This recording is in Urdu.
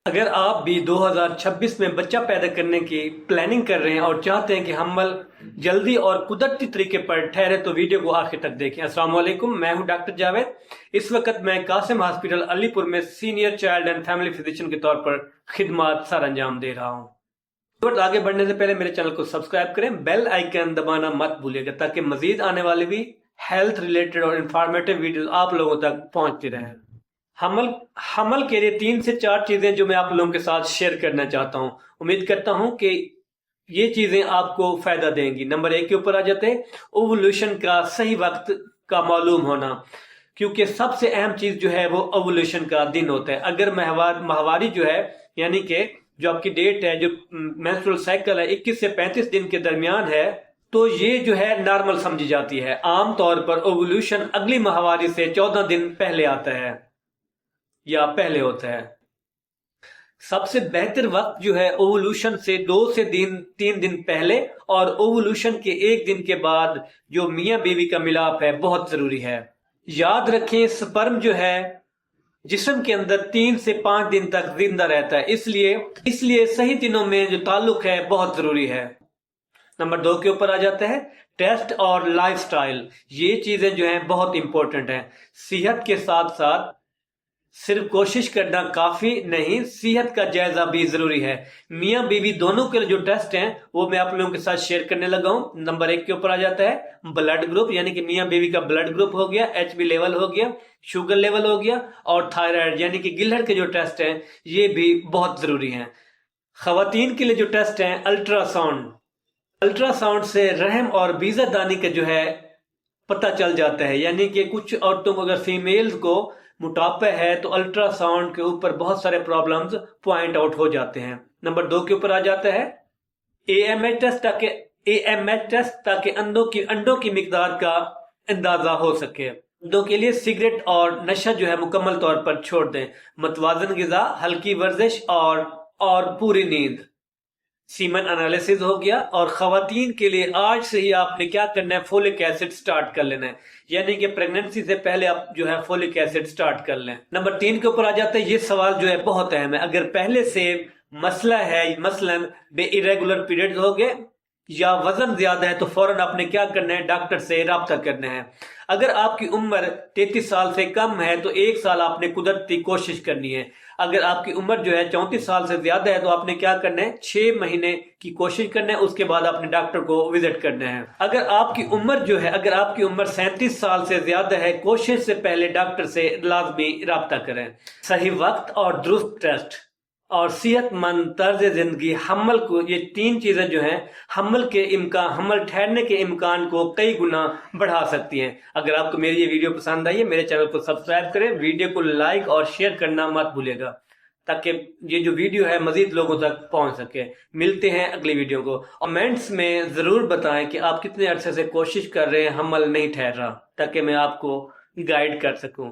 اگر آپ بھی 2026 میں بچہ پیدا کرنے کی پلاننگ کر رہے ہیں اور چاہتے ہیں کہ حمل جلدی اور قدرتی طریقے پر ٹھہرے تو ویڈیو کو آخر تک دیکھیں۔ السلام علیکم، میں ہوں ڈاکٹر جاوید۔ اس وقت میں قاسم ہاسپٹل علی پور میں senior child and family physician کے طور پر خدمات سر انجام دے رہا ہوں۔ آگے بڑھنے سے پہلے میرے چینل کو سبسکرائب کریں، بیل آئیکن دبانا مت بھولیے گا تاکہ مزید آنے والی بھی ہیلتھ ریلیٹڈ اور انفارمیٹیو ویڈیوز آپ لوگوں تک پہنچتی رہیں۔ حمل کے لیے 3 سے 4 چیزیں جو میں آپ لوگوں کے ساتھ شیئر کرنا چاہتا ہوں، امید کرتا ہوں کہ یہ چیزیں آپ کو فائدہ دیں گی۔ نمبر 1 کے اوپر آ جاتے ہیں، اوولوشن کا صحیح وقت کا معلوم ہونا، کیونکہ سب سے اہم چیز جو ہے وہ اوولوشن کا دن ہوتا ہے۔ اگر ماہواری جو ہے یعنی کہ جو آپ کی ڈیٹ ہے، جو مینسٹرول سائیکل ہے 21 سے 35 دن کے درمیان ہے، تو یہ جو ہے نارمل سمجھی جاتی ہے۔ عام طور پر اوولوشن اگلی ماہواری سے 14 دن پہلے آتا ہے یا پہلے ہوتا ہے۔ سب سے بہتر وقت جو ہے اوولوشن سے 2 سے 3 دن پہلے اور اوولوشن کے 1 دن کے بعد جو میاں بیوی کا ملاپ ہے بہت ضروری ہے۔ یاد رکھیں، سپرم جو ہے جسم کے اندر 3 سے 5 دن تک زندہ رہتا ہے، اس لیے صحیح دنوں میں جو تعلق ہے بہت ضروری ہے۔ نمبر 2 کے اوپر آ جاتا ہے ٹیسٹ اور لائف سٹائل۔ یہ چیزیں جو ہیں بہت امپورٹنٹ ہیں۔ صحت کے ساتھ ساتھ صرف کوشش کرنا کافی نہیں، صحت کا جائزہ بھی ضروری ہے۔ میاں بیوی دونوں کے جو ٹیسٹ ہیں وہ میں آپ لوگوں کے ساتھ شیئر کرنے لگا ہوں۔ نمبر 1 کے اوپر آ جاتا ہے بلڈ گروپ، یعنی کہ میاں بیوی کا بلڈ گروپ ہو گیا، ایچ بی لیول ہو گیا، شوگر لیول ہو گیا، اور تھائرائیڈ یعنی کہ گلہڑ کے جو ٹیسٹ ہیں یہ بھی بہت ضروری ہیں۔ خواتین کے لیے جو ٹیسٹ ہیں الٹرا ساؤنڈ سے رحم اور بیضہ دانی کا جو ہے پتہ چل جاتا ہے، یعنی کہ کچھ عورتوں کو، اگر فیمیلز کو موٹاپا ہے تو الٹرا ساؤنڈ کے اوپر بہت سارے پرابلمز پوائنٹ آؤٹ ہو جاتے ہیں۔ نمبر 2 کے اوپر آ جاتا ہے اے ایم ایچ ٹیسٹ تاکہ انڈوں کی مقدار کا اندازہ ہو سکے۔ انڈوں کے لیے سگریٹ اور نشہ جو ہے مکمل طور پر چھوڑ دیں، متوازن غذا، ہلکی ورزش اور پوری نیند۔ سیمن انالیسز ہو گیا۔ اور خواتین کے لیے آج سے ہی آپ نے کیا کرنا ہے، فولک ایسڈ سٹارٹ کر لینا ہے، یعنی کہ پریگننسی سے پہلے آپ جو ہے فولک ایسڈ سٹارٹ کر لیں۔ نمبر 3 کے اوپر آ جاتا ہے، یہ سوال جو ہے بہت اہم ہے۔ اگر پہلے سے مسئلہ ہے، مثلا بے irregular پیریڈز ہو گئے یا وزن زیادہ ہے، تو فوراً آپ نے کیا کرنا ہے، ڈاکٹر سے رابطہ کرنا ہے۔ اگر آپ کی عمر 33 سال سے کم ہے تو 1 سال آپ نے قدرتی کوشش کرنی ہے۔ اگر آپ کی عمر جو ہے 34 سال سے زیادہ ہے تو آپ نے کیا کرنا ہے، 6 مہینے کی کوشش کرنا ہے، اس کے بعد آپ نے ڈاکٹر کو وزٹ کرنا ہے۔ اگر آپ کی عمر 37 سال سے زیادہ ہے، کوشش سے پہلے ڈاکٹر سے لازمی رابطہ کریں۔ صحیح وقت اور درست ٹیسٹ اور صحت مند طرز زندگی حمل کو، یہ 3 چیزیں جو ہیں حمل ٹھہرنے کے امکان کو کئی گنا بڑھا سکتی ہیں۔ اگر آپ کو میری یہ ویڈیو پسند آئی ہے، میرے چینل کو سبسکرائب کریں، ویڈیو کو لائک اور شیئر کرنا مت بھولیے گا تاکہ یہ جو ویڈیو ہے مزید لوگوں تک پہنچ سکے۔ ملتے ہیں اگلی ویڈیو کو۔ کمنٹس میں ضرور بتائیں کہ آپ کتنے عرصے سے کوشش کر رہے ہیں، حمل نہیں ٹھہر رہا، تاکہ میں آپ کو گائیڈ کر سکوں۔